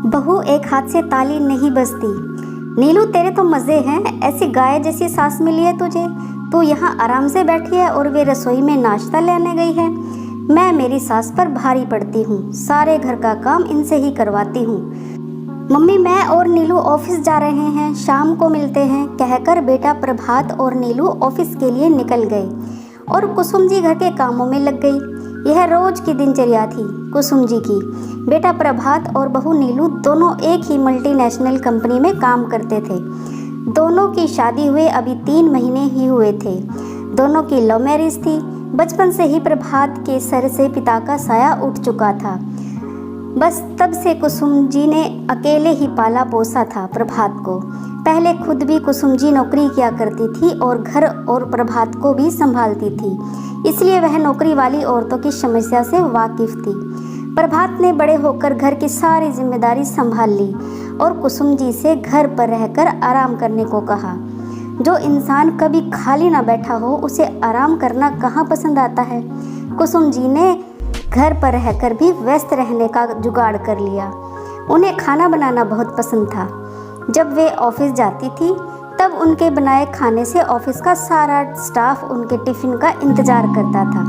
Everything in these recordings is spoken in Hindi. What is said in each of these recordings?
बहू एक हाथ से ताली नहीं बजती। नीलू तेरे तो मज़े हैं, ऐसी गाय जैसी सास मिली है तुझे। तू यहाँ आराम से बैठी है और वे रसोई में नाश्ता लेने गई है। मैं मेरी सास पर भारी पड़ती हूँ, सारे घर का काम इनसे ही करवाती हूँ। मम्मी मैं और नीलू ऑफिस जा रहे हैं, शाम को मिलते हैं, कहकर बेटा प्रभात और नीलू ऑफिस के लिए निकल गए और कुसुम जी घर के कामों में लग गई। यह रोज की दिनचर्या थी कुसुम जी की। बेटा प्रभात और बहू नीलू दोनों एक ही मल्टीनेशनल कंपनी में काम करते थे। दोनों की शादी हुए अभी 3 महीने ही हुए थे। दोनों की लव मैरिज थी। बचपन से ही प्रभात के सर से पिता का साया उठ चुका था। बस तब से कुसुम जी ने अकेले ही पाला पोसा था प्रभात को। पहले खुद भी कुसुम जी नौकरी किया करती थी और घर और प्रभात को भी संभालती थी, इसलिए वह नौकरी वाली औरतों की समस्या से वाकिफ थी। प्रभात ने बड़े होकर घर की सारी जिम्मेदारी संभाल ली और कुसुम जी से घर पर रहकर आराम करने को कहा। जो इंसान कभी खाली ना बैठा हो उसे आराम करना कहाँ पसंद आता है। कुसुम जी ने घर पर रहकर भी व्यस्त रहने का जुगाड़ कर लिया। उन्हें खाना बनाना बहुत पसंद था। जब वे ऑफिस जाती थी तब उनके बनाए खाने से ऑफिस का सारा स्टाफ उनके टिफ़िन का इंतज़ार करता था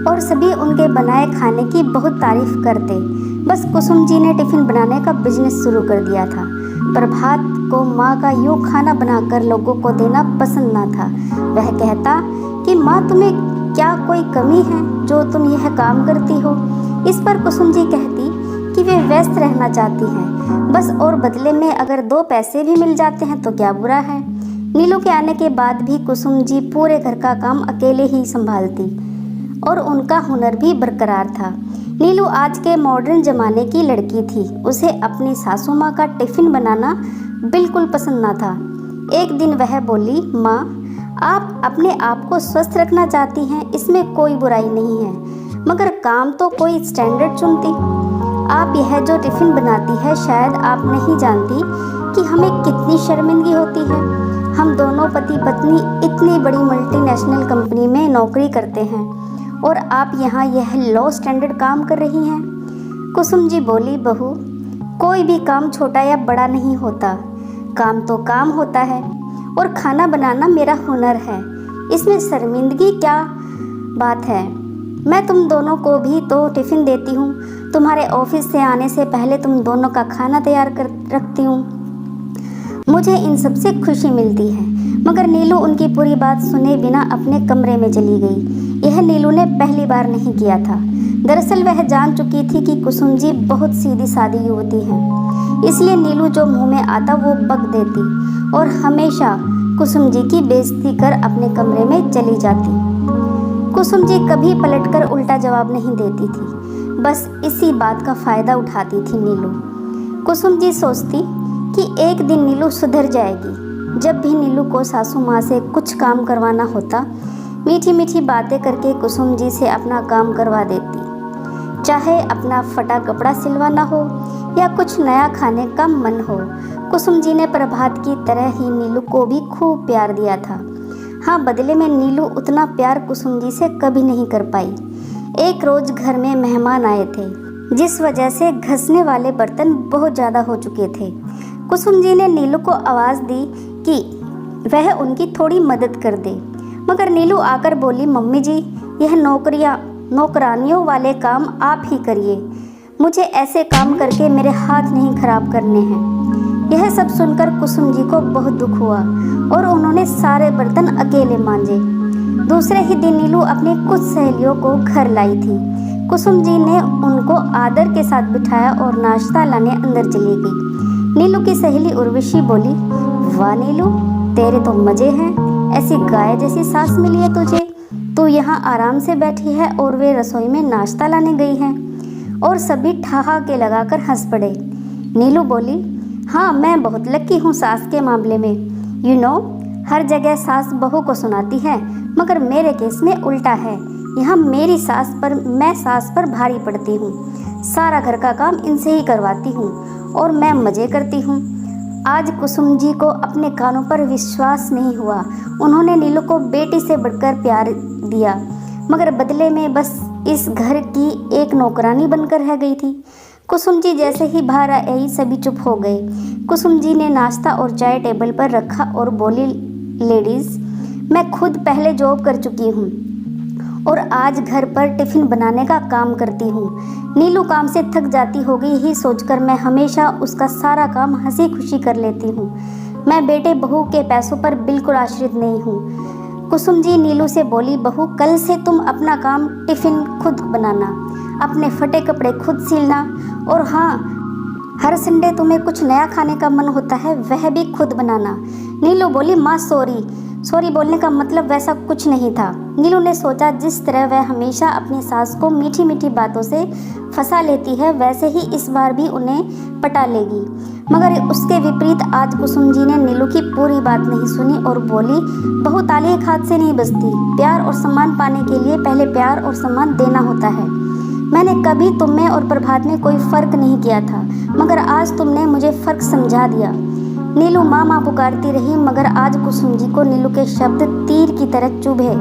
और सभी उनके बनाए खाने की बहुत तारीफ करते। बस कुसुम जी ने टिफ़िन बनाने का बिजनेस शुरू कर दिया था। प्रभात को माँ का यूँ खाना बनाकर लोगों को देना पसंद ना था। वह कहता कि माँ तुम्हें क्या कोई कमी है जो तुम यह काम करती हो। इस पर कुसुम जी कहती कि वे व्यस्त रहना चाहती हैं बस, और बदले में अगर 2 पैसे भी मिल जाते हैं तो क्या बुरा है। नीलू के आने के बाद भी कुसुम जी पूरे घर का काम अकेले ही संभालती और उनका हुनर भी बरकरार था। नीलू आज के मॉडर्न ज़माने की लड़की थी। उसे अपनी सासू माँ का टिफ़िन बनाना बिल्कुल पसंद ना था। एक दिन वह बोली, माँ आप अपने आप को स्वस्थ रखना चाहती हैं, इसमें कोई बुराई नहीं है, मगर काम तो कोई स्टैंडर्ड चुनती। आप यह जो टिफ़िन बनाती है शायद आप नहीं जानती कि हमें कितनी शर्मिंदगी होती है। हम दोनों पति पत्नी इतनी बड़ी मल्टीनेशनल कंपनी में नौकरी करते हैं और आप यहाँ यह लो स्टैंडर्ड काम कर रही हैं। कुसुम जी बोली, बहू कोई भी काम छोटा या बड़ा नहीं होता, काम तो काम होता है और खाना बनाना मेरा हुनर है, इसमें शर्मिंदगी क्या बात है। मैं तुम दोनों को भी तो टिफ़िन देती हूँ। तुम्हारे ऑफिस से आने से पहले तुम दोनों का खाना तैयार कर रखती हूँ। मुझे इन सब से खुशी मिलती है। मगर नीलू उनकी पूरी बात सुने बिना अपने कमरे में चली गई। यह नीलू ने पहली बार नहीं किया था। दरअसल वह जान चुकी थी कि कुसुम जी बहुत सीधी सादी युवती हैं, इसलिए नीलू जो मुँह में आता वो बक देती और हमेशा कुसुम जी की बेइज्जती कर अपने कमरे में चली जाती। कुसुम जी कभी पलटकर उल्टा जवाब नहीं देती थी, बस इसी बात का फ़ायदा उठाती थी नीलू। कुसुम जी सोचती कि एक दिन नीलू सुधर जाएगी। जब भी नीलू को सासू माँ से कुछ काम करवाना होता, मीठी मीठी बातें करके कुसुम जी से अपना काम करवा देती, चाहे अपना फटा कपड़ा सिलवाना हो या कुछ नया खाने का मन हो। कुसुम जी ने प्रभात की तरह ही नीलू को भी खूब प्यार दिया था। हाँ, बदले में नीलू उतना प्यार कुसुम जी से कभी नहीं कर पाई। एक रोज़ घर में मेहमान आए थे, जिस वजह से घसने वाले बर्तन बहुत ज़्यादा हो चुके थे। कुसुम जी ने नीलू को आवाज़ दी कि वह उनकी थोड़ी मदद कर दे, मगर नीलू आकर बोली, मम्मी जी यह नौकरानियों वाले काम आप ही करिए। मुझे ऐसे काम करके मेरे हाथ नहीं खराब करने हैं। यह सब सुनकर कुसुम जी को बहुत दुख हुआ और उन्होंने सारे बर्तन अकेले मांजे। दूसरे ही दिन नीलू अपनी कुछ सहेलियों को घर लाई थी। कुसुम जी ने उनको आदर के साथ बिठाया और नाश्ता लाने अंदर चली गई। नीलू की सहेली उर्वशी बोली, वाह नीलू तेरे तो मज़े हैं, ऐसी गाय जैसी सास मिली है तुझे। तू यहाँ आराम से बैठी है और वे रसोई में नाश्ता लाने गई है। और सभी ठहाके लगाकर हंस पड़े। नीलू बोली, हाँ मैं बहुत लकी हूँ सास के मामले में। यू नो हर जगह सास बहू को सुनाती है, मगर मेरे केस में उल्टा है। यहाँ मैं सास पर भारी पड़ती हूँ। सारा घर का काम इनसे ही करवाती हूँ और मैं मज़े करती हूँ। आज कुसुम जी को अपने कानों पर विश्वास नहीं हुआ। उन्होंने नीलू को बेटी से बढ़कर प्यार दिया, मगर बदले में बस इस घर की एक नौकरानी बनकर रह गई थी। कुसुम जी जैसे ही बाहर आई सभी चुप हो गए। कुसुम जी ने नाश्ता और चाय टेबल पर रखा और बोली, लेडीज, मैं खुद पहले जॉब कर चुकी हूँ और आज घर पर टिफ़िन बनाने का काम करती हूँ। नीलू काम से थक जाती होगी यही सोचकर मैं हमेशा उसका सारा काम हंसी खुशी कर लेती हूँ। मैं बेटे बहू के पैसों पर बिल्कुल आश्रित नहीं हूँ। कुसुम जी नीलू से बोली, बहू कल से तुम अपना काम टिफ़िन खुद बनाना, अपने फटे कपड़े खुद सिलना और हाँ, हर संडे तुम्हें कुछ नया खाने का मन होता है वह भी खुद बनाना। नीलू बोली, माँ सॉरी बोलने का मतलब वैसा कुछ नहीं था। नीलू ने सोचा जिस तरह वह हमेशा अपनी सास को मीठी मीठी बातों से फंसा लेती है वैसे ही इस बार भी उन्हें पटा लेगी। मगर उसके विपरीत आज कुसुम जी ने नीलू की पूरी बात नहीं सुनी और बोली, बहू ताली एक हाथ से नहीं बजती। प्यार और सम्मान पाने के लिए पहले प्यार और सम्मान देना होता है। मैंने कभी तुम में और प्रभात में कोई फ़र्क नहीं किया था, मगर आज तुमने मुझे फ़र्क समझा दिया। नीलू माँ माँ पुकारती रही, मगर आज कुसुम जी को नीलू के शब्द तीर की तरह चुभे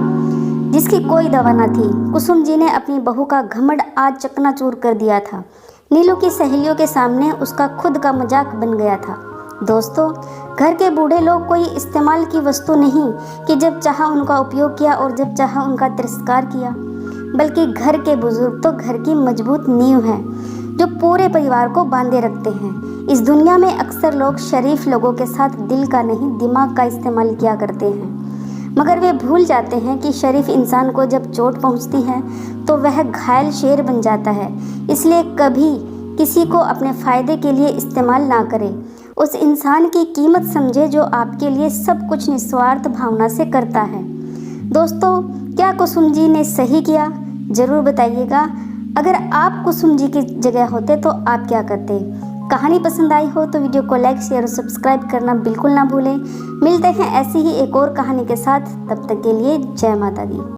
जिसकी कोई दवा न थी। कुसुम जी ने अपनी बहू का घमंड आज चकनाचूर कर दिया था। नीलू की सहेलियों के सामने उसका खुद का मजाक बन गया था। दोस्तों, घर के बूढ़े लोग कोई इस्तेमाल की वस्तु नहीं कि जब चाहा उनका उपयोग किया और जब चाहा उनका तिरस्कार किया, बल्कि घर के बुजुर्ग तो घर की मजबूत नींव है जो पूरे परिवार को बांधे रखते हैं। इस दुनिया में अक्सर लोग शरीफ लोगों के साथ दिल का नहीं दिमाग का इस्तेमाल किया करते हैं, मगर वे भूल जाते हैं कि शरीफ इंसान को जब चोट पहुंचती है तो वह घायल शेर बन जाता है। इसलिए कभी किसी को अपने फ़ायदे के लिए इस्तेमाल ना करें। उस इंसान की कीमत समझे जो आपके लिए सब कुछ निस्वार्थ भावना से करता है। दोस्तों, क्या कुसुम जी ने सही किया? ज़रूर बताइएगा। अगर आप कुसुम जी की जगह होते तो आप क्या करते? कहानी पसंद आई हो तो वीडियो को लाइक शेयर और सब्सक्राइब करना बिल्कुल ना भूलें। मिलते हैं ऐसी ही एक और कहानी के साथ, तब तक के लिए जय माता दी।